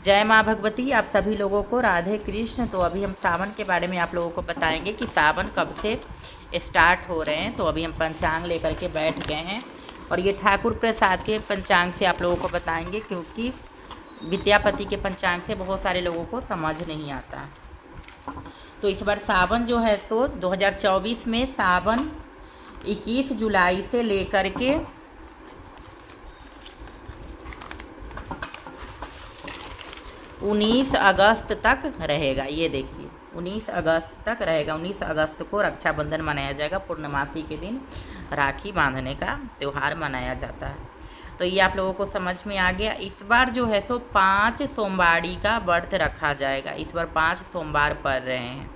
जय माँ भगवती। आप सभी लोगों को राधे कृष्ण। तो अभी हम सावन के बारे में आप लोगों को बताएंगे कि सावन कब से स्टार्ट हो रहे हैं। तो अभी हम पंचांग लेकर के बैठ गए हैं और ये ठाकुर प्रसाद के पंचांग से आप लोगों को बताएंगे, क्योंकि विद्यापति के पंचांग से बहुत सारे लोगों को समझ नहीं आता। तो इस बार सावन जो है सो 2024 में सावन 21 जुलाई से लेकर के 19 अगस्त तक रहेगा। ये देखिए 19 अगस्त तक रहेगा। 19 अगस्त को रक्षाबंधन मनाया जाएगा। पूर्णमासी के दिन राखी बांधने का त्यौहार मनाया जाता है। तो ये आप लोगों को समझ में आ गया। इस बार जो है सो 5 सोमवारी का व्रत रखा जाएगा। इस बार 5 सोमवार पड़ रहे हैं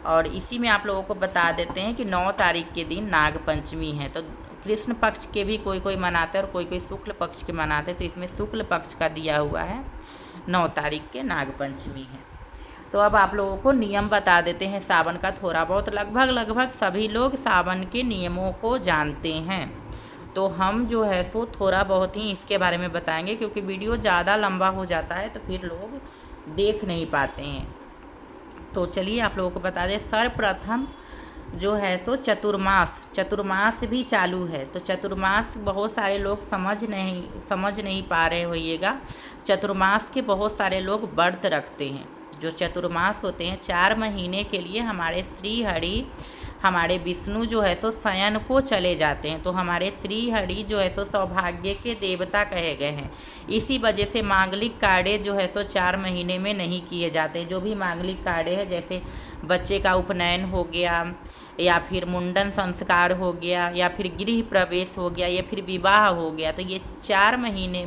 और इसी में आप लोगों को बता देते हैं कि 9 तारीख के दिन नाग पंचमी है। तो कृष्ण पक्ष के भी कोई कोई मनाते हैं और कोई कोई शुक्ल पक्ष के मनाते हैं। तो इसमें शुक्ल पक्ष का दिया हुआ है 9 तारीख के नाग पंचमी है। तो अब आप लोगों को नियम बता देते हैं सावन का थोड़ा बहुत। लगभग सभी लोग सावन के नियमों को जानते हैं। तो हम जो है सो थोड़ा बहुत ही इसके बारे में बताएंगे, क्योंकि वीडियो ज़्यादा लंबा हो जाता है तो फिर लोग देख नहीं पाते हैं। तो चलिए आप लोगों को बता दें। सर्वप्रथम जो है सो चतुर्मास भी चालू है। तो चतुर्मास बहुत सारे लोग समझ नहीं पा रहे होइएगा। चतुर्मास के बहुत सारे लोग व्रत रखते हैं। जो चतुर्मास होते हैं 4 महीने के लिए हमारे श्री हरि, हमारे विष्णु जो है सो शयन को चले जाते हैं। तो हमारे श्री हरि जो है सो सौभाग्य के देवता कहे गए हैं। इसी वजह से मांगलिक कार्य जो है सो 4 महीने में नहीं किए जाते। जो भी मांगलिक कार्य है, जैसे बच्चे का उपनयन हो गया या फिर मुंडन संस्कार हो गया या फिर गृह प्रवेश हो गया या फिर विवाह हो गया, तो ये 4 महीने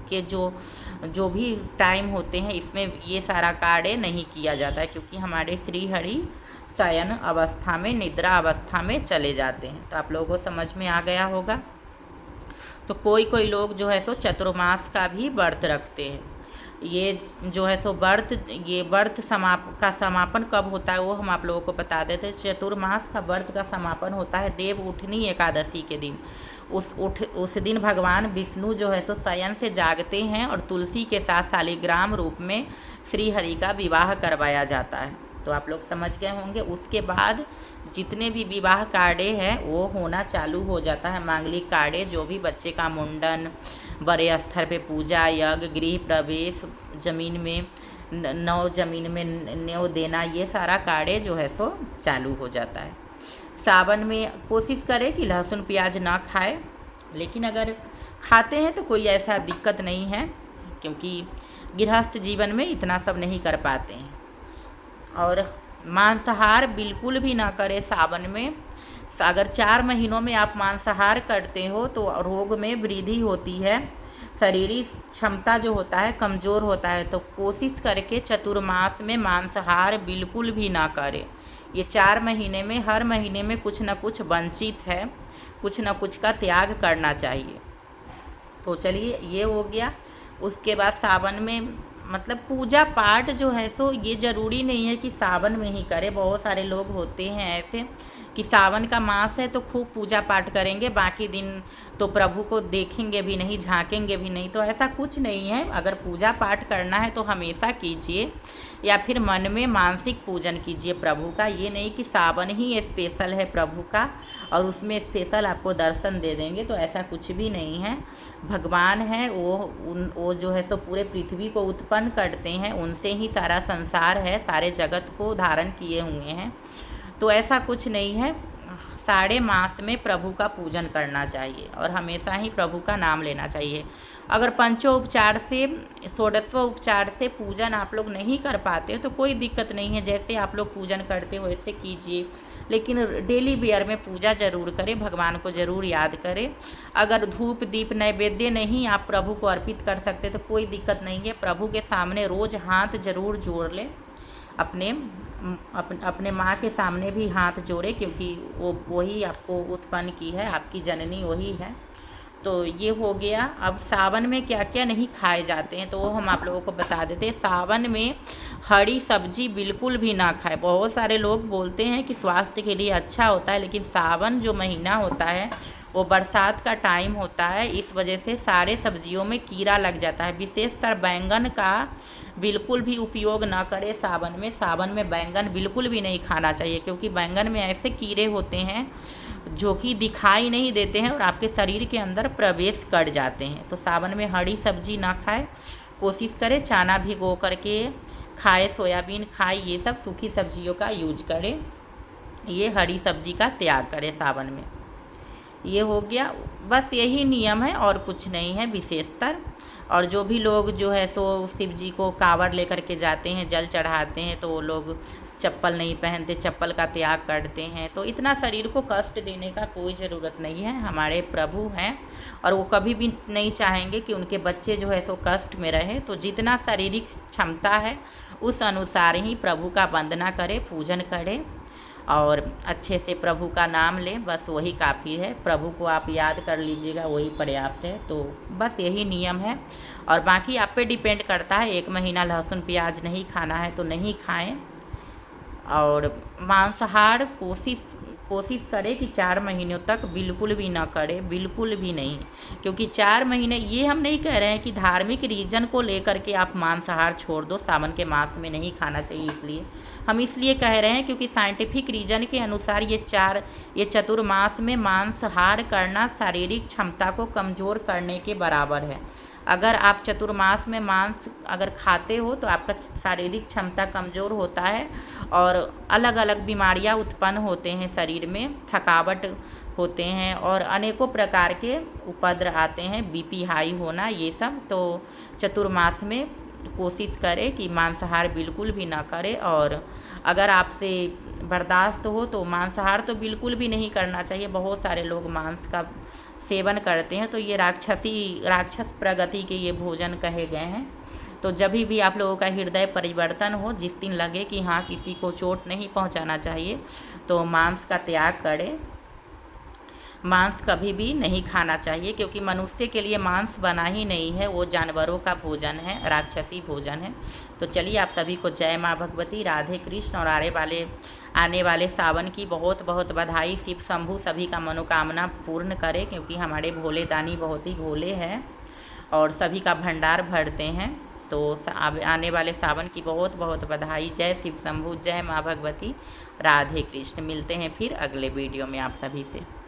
के जो भी टाइम होते हैं इसमें ये सारा कार्य नहीं किया जाता है, क्योंकि हमारे श्री हरि शयन अवस्था में, निद्रा अवस्था में चले जाते हैं। तो आप लोगों को समझ में आ गया होगा। तो कोई कोई लोग जो है सो चतुर्मास का भी व्रत रखते हैं। ये जो है सो व्रत समापन कब होता है वो हम आप लोगों को बता देते हैं। चतुर्मास का व्रत का समापन होता है देव उठनी एकादशी के दिन। उस दिन भगवान विष्णु जो है सो शयन से जागते हैं और तुलसी के साथ शालिग्राम रूप में श्री हरि का विवाह करवाया जाता है। तो आप लोग समझ गए होंगे। उसके बाद जितने भी विवाह कार्य है वो होना चालू हो जाता है। मांगलिक कार्य, जो भी बच्चे का मुंडन, बड़े स्तर पे पूजा, यज्ञ, गृह प्रवेश, जमीन में जमीन में न्यौ देना, ये सारा कार्य जो है सो चालू हो जाता है। सावन में कोशिश करें कि लहसुन प्याज ना खाए, लेकिन अगर खाते हैं तो कोई ऐसा दिक्कत नहीं है, क्योंकि गृहस्थ जीवन में इतना सब नहीं कर पाते हैं। और मांसाहार बिल्कुल भी ना करें सावन में। अगर 4 महीनों में आप मांसाहार करते हो तो रोग में वृद्धि होती है, शारीरिक क्षमता जो होता है कमज़ोर होता है। तो कोशिश करके चतुर्मास में मांसाहार बिल्कुल भी ना करें। ये 4 महीने में हर महीने में कुछ न कुछ वंचित है, कुछ न कुछ का त्याग करना चाहिए। तो चलिए ये हो गया। उसके बाद सावन में मतलब पूजा पाठ जो है सो ये ज़रूरी नहीं है कि सावन में ही करें। बहुत सारे लोग होते हैं ऐसे कि सावन का मास है तो खूब पूजा पाठ करेंगे, बाकी दिन तो प्रभु को देखेंगे भी नहीं, झांकेंगे भी नहीं। तो ऐसा कुछ नहीं है। अगर पूजा पाठ करना है तो हमेशा कीजिए, या फिर मन में मानसिक पूजन कीजिए प्रभु का। ये नहीं कि सावन ही स्पेशल है प्रभु का और उसमें स्पेशल आपको दर्शन दे देंगे, तो ऐसा कुछ भी नहीं है। भगवान है वो जो है सो पूरे पृथ्वी को उत्पन्न करते हैं, उनसे ही सारा संसार है, सारे जगत को धारण किए हुए हैं। तो ऐसा कुछ नहीं है। सारे मास में प्रभु का पूजन करना चाहिए और हमेशा ही प्रभु का नाम लेना चाहिए। अगर पंचोपचार से, षोडशव उपचार से पूजन आप लोग नहीं कर पाते तो कोई दिक्कत नहीं है। जैसे आप लोग पूजन करते हो वैसे कीजिए, लेकिन डेली वेयर में पूजा ज़रूर करें, भगवान को ज़रूर याद करें। अगर धूप दीप नैवेद्य नहीं आप प्रभु को अर्पित कर सकते तो कोई दिक्कत नहीं है। प्रभु के सामने रोज़ हाथ ज़रूर जोड़ लें। अपने माँ के सामने भी हाथ जोड़े, क्योंकि वही आपको उत्पन्न की है, आपकी जननी वही है। तो ये हो गया। अब सावन में क्या क्या नहीं खाए जाते हैं तो वो हम आप लोगों को बता देते हैं। सावन में हरी सब्जी बिल्कुल भी ना खाए। बहुत सारे लोग बोलते हैं कि स्वास्थ्य के लिए अच्छा होता है, लेकिन सावन जो महीना होता है वो बरसात का टाइम होता है, इस वजह से सारे सब्जियों में कीड़ा लग जाता है। विशेषतर बैंगन का बिल्कुल भी उपयोग ना करें सावन में। सावन में बैंगन बिल्कुल भी नहीं खाना चाहिए, क्योंकि बैंगन में ऐसे कीड़े होते हैं जो कि दिखाई नहीं देते हैं और आपके शरीर के अंदर प्रवेश कर जाते हैं। तो सावन में हरी सब्जी ना खाएं, कोशिश करें चना भिगो करके खाए, सोयाबीन खाए, ये सब सूखी सब्जियों का यूज करें, ये हरी सब्जी का त्याग करें सावन में। ये हो गया, बस यही नियम है और कुछ नहीं है विशेषतर। और जो भी लोग जो है सो शिव जी को कांवड़ लेकर के जाते हैं, जल चढ़ाते हैं, तो वो लोग चप्पल नहीं पहनते, चप्पल का त्याग करते हैं। तो इतना शरीर को कष्ट देने का कोई ज़रूरत नहीं है। हमारे प्रभु हैं और वो कभी भी नहीं चाहेंगे कि उनके बच्चे जो है सो कष्ट में रहे। तो जितना शारीरिक क्षमता है उस अनुसार ही प्रभु का वंदना करें, पूजन करें और अच्छे से प्रभु का नाम लें, बस वही काफ़ी है। प्रभु को आप याद कर लीजिएगा, वही पर्याप्त है। तो बस यही नियम है और बाकी आप पे डिपेंड करता है। 1 महीना लहसुन प्याज नहीं खाना है तो नहीं खाएं। और मांसाहार कोशिश करें कि 4 महीनों तक बिल्कुल भी ना करें, बिल्कुल भी नहीं। क्योंकि 4 महीने, ये हम नहीं कह रहे हैं कि धार्मिक रीजन को लेकर के आप मांसाहार छोड़ दो, सावन के मास में नहीं खाना चाहिए, इसलिए हम इसलिए कह रहे हैं क्योंकि साइंटिफिक रीजन के अनुसार ये चतुर्मास में मांसाहार करना शारीरिक क्षमता को कमज़ोर करने के बराबर है। अगर आप चतुर्मास में मांस अगर खाते हो तो आपका शारीरिक क्षमता कमज़ोर होता है और अलग अलग बीमारियां उत्पन्न होते हैं शरीर में, थकावट होते हैं और अनेकों प्रकार के उपद्रव आते हैं, बीपी हाई होना, ये सब। तो चतुर्मास में कोशिश करें कि मांसाहार बिल्कुल भी ना करें। और अगर आपसे बर्दाश्त हो तो मांसाहार तो बिल्कुल भी नहीं करना चाहिए। बहुत सारे लोग मांस का सेवन करते हैं, तो ये राक्षस प्रगति के ये भोजन कहे गए हैं। तो जब भी आप लोगों का हृदय परिवर्तन हो, जिस दिन लगे कि हाँ किसी को चोट नहीं पहुंचाना चाहिए, तो मांस का त्याग करें। मांस कभी भी नहीं खाना चाहिए, क्योंकि मनुष्य के लिए मांस बना ही नहीं है, वो जानवरों का भोजन है, राक्षसी भोजन है। तो चलिए आप सभी को जय माँ भगवती, राधे कृष्ण और आने वाले सावन की बहुत बहुत बधाई। शिव शंभू सभी का मनोकामना पूर्ण करे, क्योंकि हमारे भोले दानी बहुत ही भोले हैं और सभी का भंडार भरते हैं। तो आने वाले सावन की बहुत बहुत बधाई। जय शिव शंभू, जय माँ भगवती, राधे कृष्ण। मिलते हैं फिर अगले वीडियो में आप सभी से।